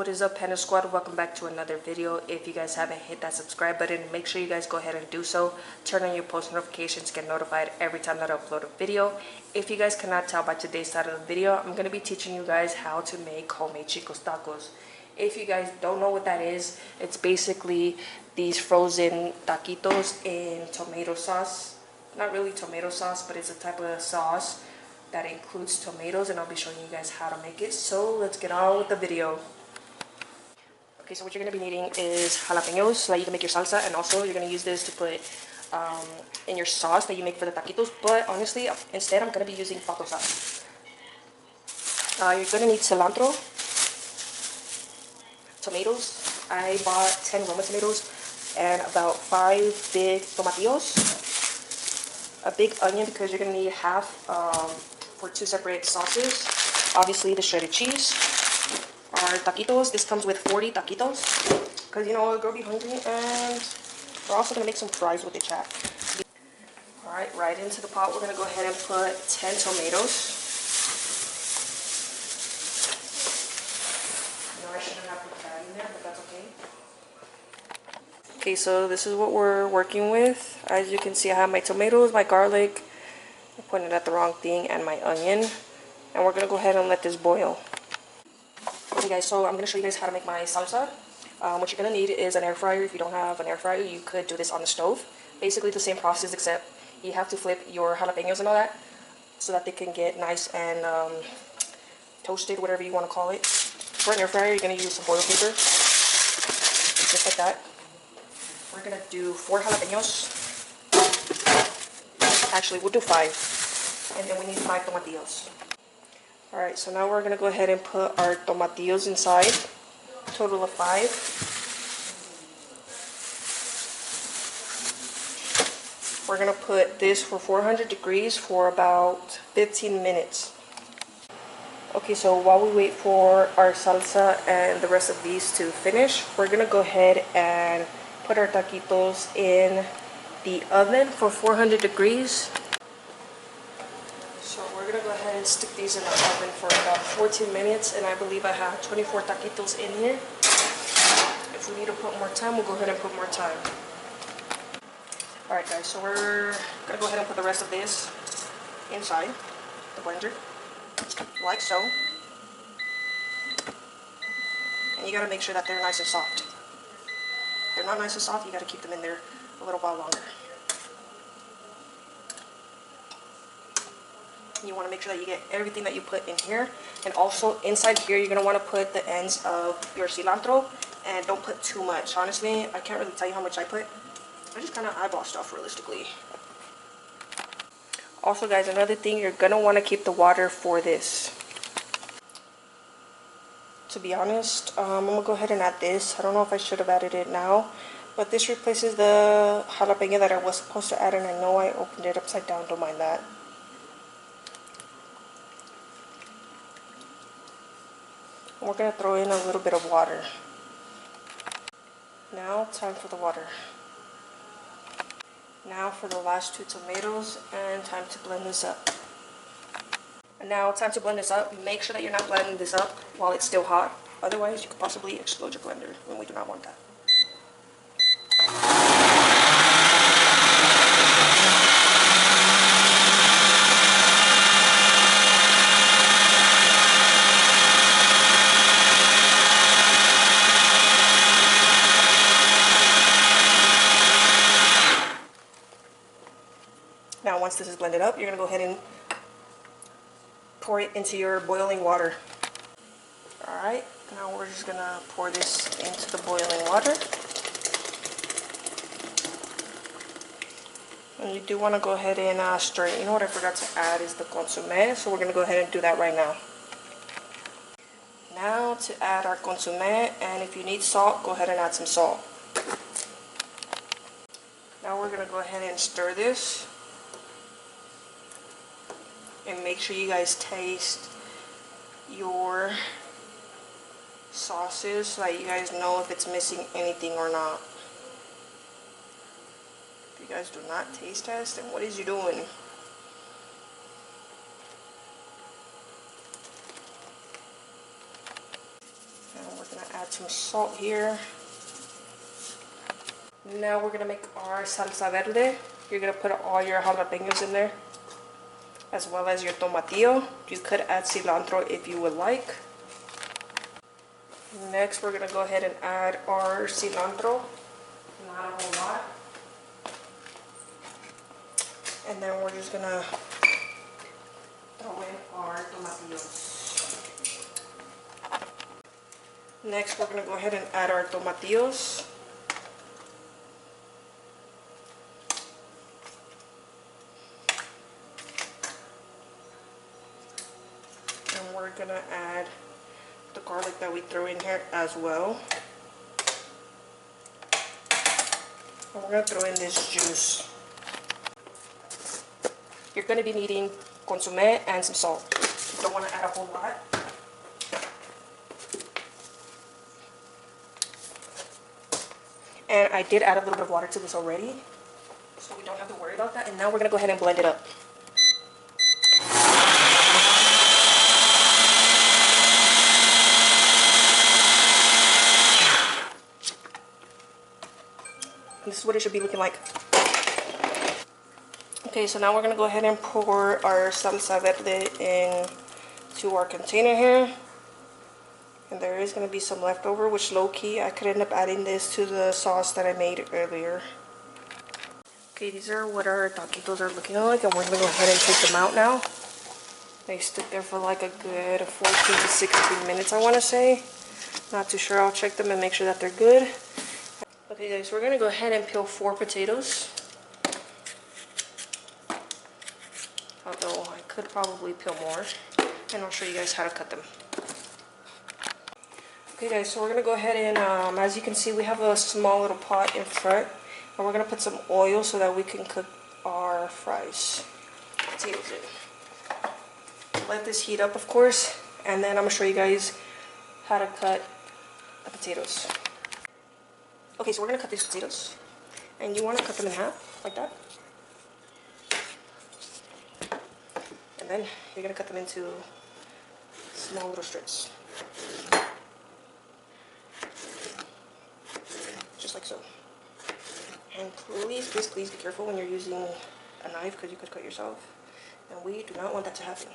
what is up, Panda Squad? Welcome back to another video. If you guys haven't hit that subscribe button, make sure you guys go ahead and do so. Turn on your post notifications to get notified every time that I upload a video. If you guys cannot tell by today's title of the video, I'm going to be teaching you guys how to make homemade Chicos tacos. If you guys don't know what that is, it's basically these frozen taquitos in tomato sauce. Not really tomato sauce, but it's a type of sauce that includes tomatoes, and I'll be showing you guys how to make it. So let's get on with the video. Okay, so what you're going to be needing is jalapenos so that you can make your salsa, and also you're going to use this to put in your sauce that you make for the taquitos. But honestly, instead I'm going to be using pato sauce. You're going to need cilantro, tomatoes. I bought 10 Roma tomatoes and about 5 big tomatillos, a big onion because you're going to need half for 2 separate sauces. Obviously the shredded cheese. Our taquitos, this comes with 40 taquitos because you know a girl be hungry, and we're also going to make some fries with the chat. Alright, right into the pot we're going to go ahead and put 10 tomatoes. No, I shouldn't have put that in there, but that's okay. Okay, so this is what we're working with. As you can see, I have my tomatoes, my garlic, I'm putting it at the wrong thing, and my onion. And we're going to go ahead and let this boil. Okay guys, so I'm going to show you guys how to make my salsa. What you're going to need is an air fryer. If you don't have an air fryer, you could do this on the stove. Basically the same process, except you have to flip your jalapenos and all that so that they can get nice and toasted, whatever you want to call it. For an air fryer, you're going to use some foil paper, just like that. We're going to do 4 jalapenos. Actually, we'll do 5. And then we need 5 tomatillos. Alright, so now we're going to go ahead and put our tomatillos inside. Total of 5. We're going to put this for 400 degrees for about 15 minutes. Okay, so while we wait for our salsa and the rest of these to finish, we're going to go ahead and put our taquitos in the oven for 400 degrees. So we're going to go ahead and stick these in the oven for about 14 minutes, and I believe I have 24 taquitos in here. If we need to put more time, we'll go ahead and put more time. Alright guys, so we're going to go ahead and put the rest of this inside the blender, like so. And you got to make sure that they're nice and soft. If they're not nice and soft, you got to keep them in there a little while longer. You want to make sure that you get everything that you put in here, and also inside here you're going to want to put the ends of your cilantro, and don't put too much. Honestly, I can't really tell you how much I put. I just kind of eyeball stuff realistically. Also guys, another thing, you're going to want to keep the water for this. To be honest, I'm going to go ahead and add this. I don't know if I should have added it now, but this replaces the jalapeno that I was supposed to add, and I know I opened it upside down, don't mind that. We're going to throw in a little bit of water. Now, time for the water. Now for the last 2 tomatoes, and time to blend this up. And now, time to blend this up. Make sure that you're not blending this up while it's still hot. Otherwise, you could possibly explode your blender, and we do not want that. Now once this is blended up, you're going to go ahead and pour it into your boiling water. Alright, now we're just going to pour this into the boiling water. And you do want to go ahead and stir it. You know what I forgot to add is the consommé, so we're going to go ahead and do that right now. Now to add our consommé, and if you need salt, go ahead and add some salt. Now we're going to go ahead and stir this. And make sure you guys taste your sauces so that you guys know if it's missing anything or not. If you guys do not taste test, then what is you doing? gonna add some salt here. Now we're gonna make our salsa verde. You're gonna put all your jalapenos in there, as well as your tomatillo. You could add cilantro if you would like. Next, we're gonna go ahead and add our cilantro. Not a whole lot. And then we're just gonna throw in our tomatillos. Next, we're gonna go ahead and add our tomatillos. And we're gonna add the garlic that we threw in here as well. And we're gonna throw in this juice. You're gonna be needing consomme and some salt. You don't wanna add a whole lot. And I did add a little bit of water to this already, so we don't have to worry about that. And now we're gonna go ahead and blend it up. This is what it should be looking like. Okay, so now we're gonna go ahead and pour our salsa verde into our container here. And there is gonna be some leftover, which low-key I could end up adding this to the sauce that I made earlier. Okay, these are what our taquitos are looking like, and we're gonna go ahead and take them out now. They stood there for like a good 14 to 16 minutes, I wanna say. Not too sure, I'll check them and make sure that they're good. Okay guys, we're gonna go ahead and peel 4 potatoes. Although I could probably peel more, and I'll show you guys how to cut them. Okay guys, so we're gonna go ahead and, as you can see, we have a small little pot in front, and we're gonna put some oil so that we can cook our fries. Potatoes in. Let this heat up, of course, and then I'm gonna show you guys how to cut the potatoes. Okay, so we're gonna cut these potatoes, and you wanna cut them in half, like that. And then you're gonna cut them into small little strips. Just like so. And please, please, please be careful when you're using a knife, because you could cut yourself. And we do not want that to happen.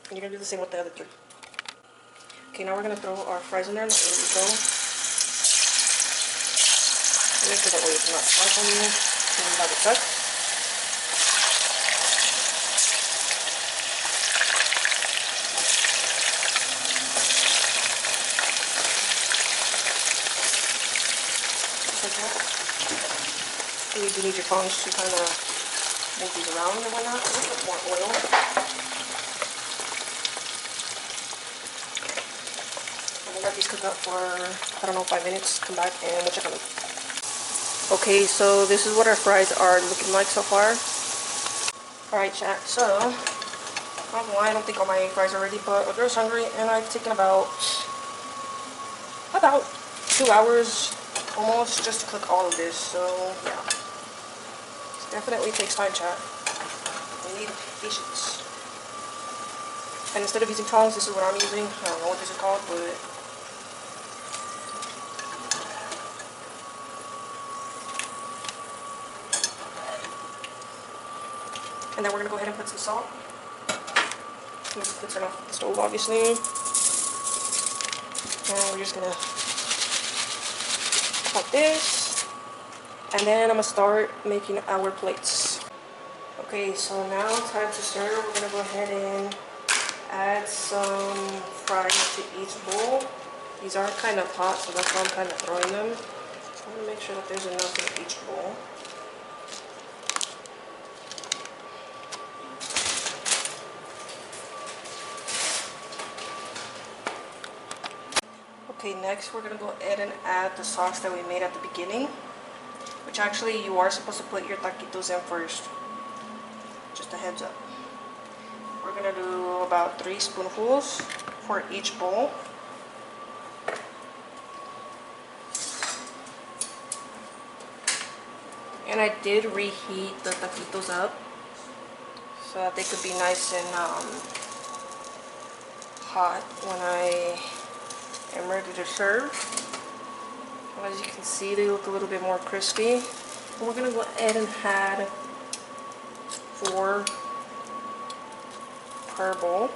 And you're gonna do the same with the other 3. Okay, now we're gonna throw our fries in there. There we go. And make sure that oil is not splash on you. And you have it cut. Just like that. And you do need your tongs to kind of move these around and whatnot. A little bit more oil. Let these cook up for, I don't know, 5 minutes. Come back and we'll check on them. Okay, so this is what our fries are looking like so far. Alright chat, so I don't know why I don't think all my fries are ready, but I was hungry and I've taken about 2 hours almost just to cook all of this. So yeah, it definitely takes time, chat. We need patience. And instead of using tongs, this is what I'm using. I don't know what this is called, but and then we're going to go ahead and put some salt. Let's turn off the stove, obviously. And we're just going to cut this. And then I'm going to start making our plates. Okay, so now time to stir. We're going to go ahead and add some fries to each bowl. These are kind of hot, so that's why I'm kind of throwing them. So I'm going to make sure that there's enough in each bowl. Okay, next we're going to go ahead and add the sauce that we made at the beginning, which actually you are supposed to put your taquitos in first. Just a heads up. We're going to do about 3 spoonfuls for each bowl. And I did reheat the taquitos up so that they could be nice and hot when I am ready to serve. As you can see, they look a little bit more crispy. And we're gonna go ahead and add 4 per bowl.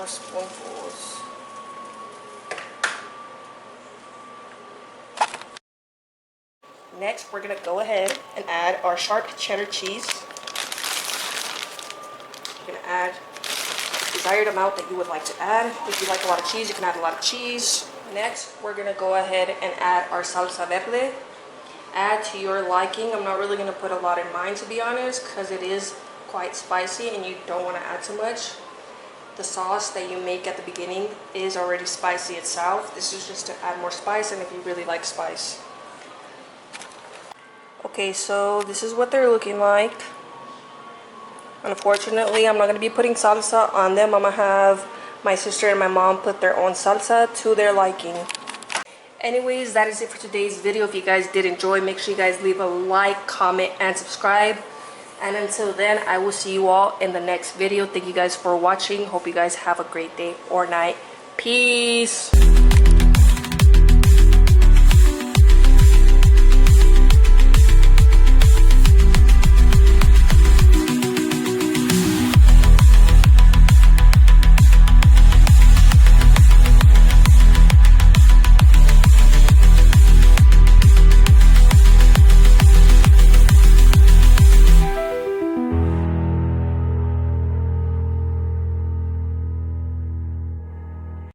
Spoonfuls. Next, we're gonna go ahead and add our sharp cheddar cheese. You're gonna add the desired amount that you would like to add. If you like a lot of cheese, you can add a lot of cheese. Next, we're gonna go ahead and add our salsa verde. Add to your liking. I'm not really gonna put a lot in mine, to be honest, because it is quite spicy and you don't want to add too much. The sauce that you make at the beginning is already spicy itself. This is just to add more spice, and if you really like spice. Okay, so this is what they're looking like. Unfortunately, I'm not going to be putting salsa on them. I'm going to have my sister and my mom put their own salsa to their liking. Anyways, that is it for today's video. If you guys did enjoy, make sure you guys leave a like, comment, and subscribe. And until then, I will see you all in the next video. Thank you guys for watching. Hope you guys have a great day or night. Peace.